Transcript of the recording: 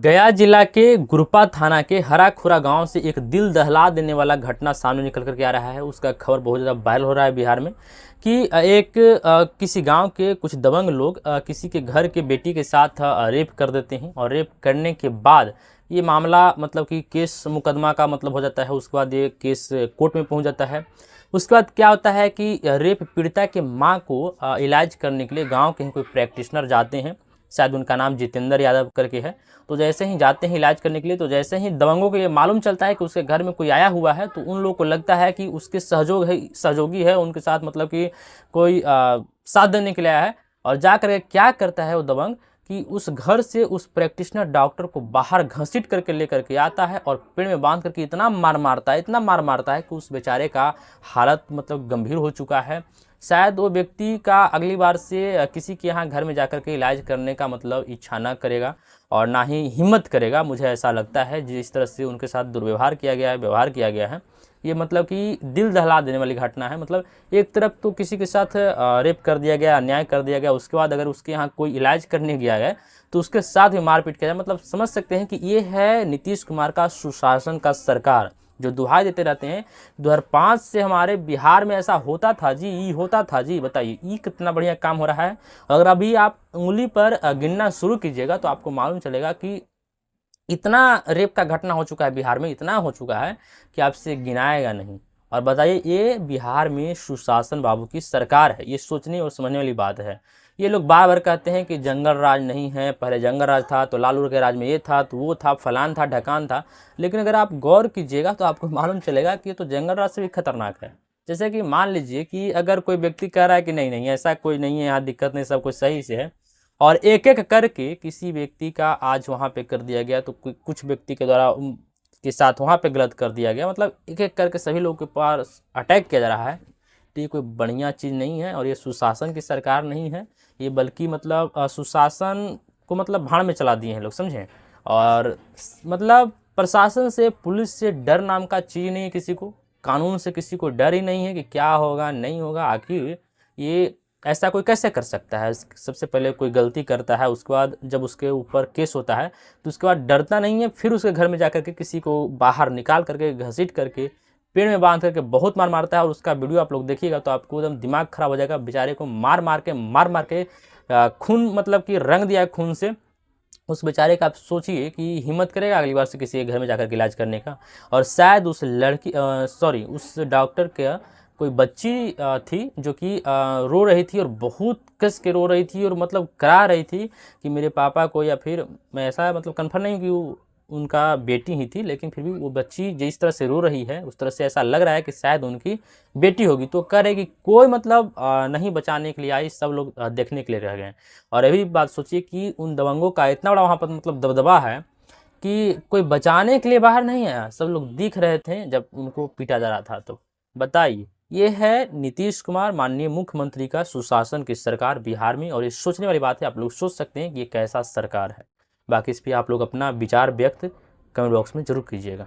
गया जिला के गुरपा थाना के हराखुरा गांव से एक दिल दहला देने वाला घटना सामने निकल कर के आ रहा है। उसका खबर बहुत ज़्यादा वायरल हो रहा है बिहार में कि किसी गांव के कुछ दबंग लोग किसी के घर के बेटी के साथ रेप कर देते हैं और रेप करने के बाद ये मामला मतलब कि केस मुकदमा का मतलब हो जाता है। उसके बाद ये केस कोर्ट में पहुंच जाता है। उसके बाद क्या होता है कि रेप पीड़िता के माँ को इलाज करने के लिए गाँव के ही कोई प्रैक्टिशनर जाते हैं। शायद उनका नाम जितेंद्र यादव करके है। तो जैसे ही जाते हैं इलाज करने के लिए, तो जैसे ही दबंगों को ये मालूम चलता है कि उसके घर में कोई आया हुआ है, तो उन लोगों को लगता है कि उसके सहयोगी है उनके साथ, मतलब कि कोई साथ देने के लिए आया है। और जा कर क्या करता है वो दबंग कि उस घर से उस प्रैक्टिशनर डॉक्टर को बाहर घसीट करके लेकर के आता है और पेड़ में बांध करके इतना मार मारता है कि उस बेचारे का हालत मतलब गंभीर हो चुका है। शायद वो व्यक्ति का अगली बार से किसी के यहाँ घर में जाकर के इलाज करने का मतलब इच्छा ना करेगा और ना ही हिम्मत करेगा। मुझे ऐसा लगता है जिस तरह से उनके साथ दुर्व्यवहार किया गया है, व्यवहार किया गया है, ये मतलब कि दिल दहला देने वाली घटना है। मतलब एक तरफ तो किसी के साथ रेप कर दिया गया, अन्याय कर दिया गया, उसके बाद अगर उसके यहाँ कोई इलाज करने गया है तो उसके साथ भी मारपीट किया जाए। मतलब समझ सकते हैं कि ये है नीतीश कुमार का सुशासन का सरकार, जो दुहाई देते रहते हैं 2005 से हमारे बिहार में ऐसा होता था जी, ये होता था जी। बताइए ये कितना बढ़िया काम हो रहा है। अगर अभी आप उंगली पर गिनना शुरू कीजिएगा तो आपको मालूम चलेगा कि इतना रेप का घटना हो चुका है बिहार में, इतना हो चुका है कि आपसे गिनाएगा नहीं। और बताइए ये बिहार में सुशासन बाबू की सरकार है। ये सोचने और समझने वाली बात है। ये लोग बार बार कहते हैं कि जंगल राज नहीं है, पहले जंगल राज था तो लालू के राज में ये था तो वो था, फलान था, ढकान था। लेकिन अगर आप गौर कीजिएगा तो आपको मालूम चलेगा कि ये तो जंगल राज से भी खतरनाक है। जैसे कि मान लीजिए कि अगर कोई व्यक्ति कह रहा है कि नहीं नहीं ऐसा कोई नहीं है, यहाँ दिक्कत नहीं, सब कुछ सही से है, और एक एक करके किसी व्यक्ति का आज वहाँ पे कर दिया गया, तो कुछ व्यक्ति के द्वारा के साथ वहाँ पे गलत कर दिया गया, मतलब एक एक करके सभी लोगों के पास अटैक किया जा रहा है। तो ये कोई बढ़िया चीज़ नहीं है और ये सुशासन की सरकार नहीं है। ये बल्कि मतलब सुशासन को मतलब भाड़ में चला दिए हैं लोग, समझें। और मतलब प्रशासन से, पुलिस से डर नाम का चीज़ नहीं है किसी को, कानून से किसी को डर ही नहीं है कि क्या होगा नहीं होगा। आखिर ये ऐसा कोई कैसे कर सकता है? सबसे पहले कोई गलती करता है, उसके बाद जब उसके ऊपर केस होता है तो उसके बाद डरता नहीं है, फिर उसके घर में जाकर के किसी को बाहर निकाल करके घसीट करके पेड़ में बांध करके बहुत मार मारता है। और उसका वीडियो आप लोग देखिएगा तो आपको एकदम दिमाग खराब हो जाएगा। बेचारे को मार मार के खून मतलब कि रंग दिया है खून से उस बेचारे का। आप सोचिए कि हिम्मत करेगा अगली बार से किसी के घर में जाकर के इलाज करने का। और शायद उस लड़की उस डॉक्टर का कोई बच्ची थी जो कि रो रही थी और बहुत कस के रो रही थी और मतलब करा रही थी कि मेरे पापा को, या फिर मैं ऐसा मतलब कन्फर्म नहीं हूँ कि वो उनका बेटी ही थी, लेकिन फिर भी वो बच्ची जिस तरह से रो रही है उस तरह से ऐसा लग रहा है कि शायद उनकी बेटी होगी। तो कह रहे कि कोई मतलब नहीं बचाने के लिए आई, सब लोग देखने के लिए रह गए। और अभी बात सोचिए कि उन दबंगों का इतना बड़ा वहाँ पर मतलब दबदबा है कि कोई बचाने के लिए बाहर नहीं आया, सब लोग दिख रहे थे जब उनको पीटा जा रहा था। तो बताइए ये है नीतीश कुमार माननीय मुख्यमंत्री का सुशासन की सरकार बिहार में। और ये सोचने वाली बात है, आप लोग सोच सकते हैं कि ये कैसा सरकार है। बाकी इस पर आप लोग अपना विचार व्यक्त कमेंट बॉक्स में जरूर कीजिएगा।